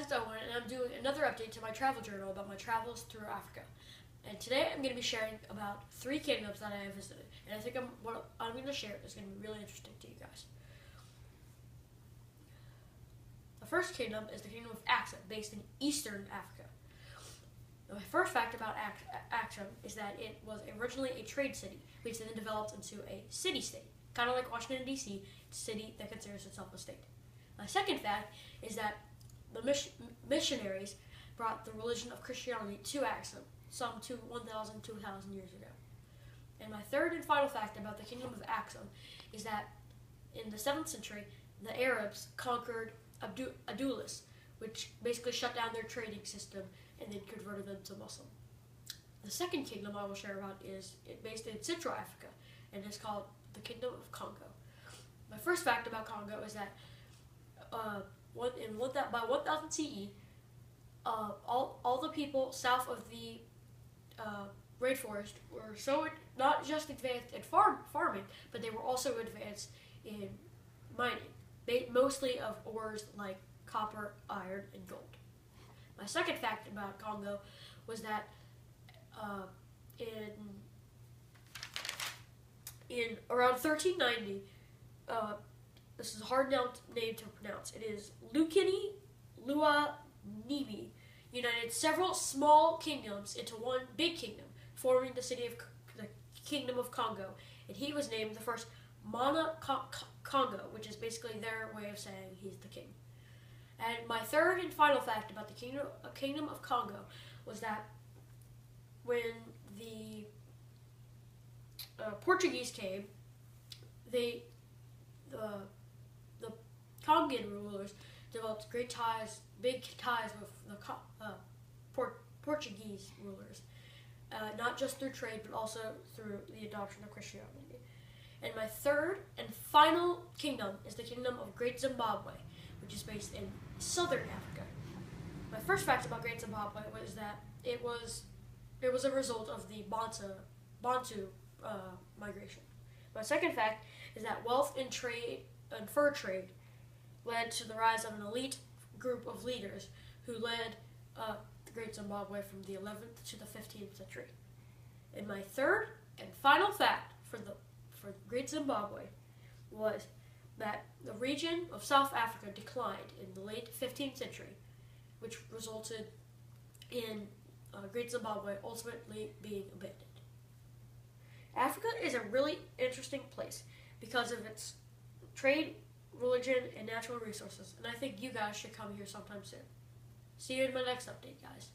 it's Owen, and I'm doing another update to my travel journal about my travels through Africa. And today I'm going to be sharing about 3 kingdoms that I have visited, and I think what I'm going to share is going to be really interesting to you guys. The first kingdom is the Kingdom of Axum, based in Eastern Africa. The first fact about Axum is that it was originally a trade city, which then developed into a city-state, kind of like Washington, D.C., a city that considers itself a state. My second fact is that the missionaries brought the religion of Christianity to Axum some 1,000, 2,000 years ago. And my third and final fact about the Kingdom of Axum is that in the 7th century, the Arabs conquered Adulis, which basically shut down their trading system and then converted them to Muslim. The second kingdom I will share about is based in Central Africa, and it's called the Kingdom of Congo. My first fact about Congo is that by 1000 CE, all the people south of the rainforest were so not just advanced in farming, but they were also advanced in mining, mostly of ores like copper, iron, and gold. My second fact about Congo was that in around 1390, this is a hard name to pronounce. It is Lukini Luanibi united several small kingdoms into one big kingdom, forming the Kingdom of Congo, and he was named the first Mana Congo, which is basically their way of saying he's the king. And my third and final fact about the Kingdom of Congo was that when the Portuguese came, the Congan rulers developed big ties with the Portuguese rulers, not just through trade, but also through the adoption of Christianity. And my third and final kingdom is the Kingdom of Great Zimbabwe, which is based in Southern Africa. My first fact about Great Zimbabwe was that it was a result of the Bantu migration. My second fact is that wealth and trade and fur trade led to the rise of an elite group of leaders who led the Great Zimbabwe from the 11th to the 15th century. And my third and final fact for Great Zimbabwe was that the region of South Africa declined in the late 15th century, which resulted in Great Zimbabwe ultimately being abandoned. Africa is a really interesting place because of its trade, religion, and natural resources, and I think you guys should come here sometime soon. See you in my next update, guys.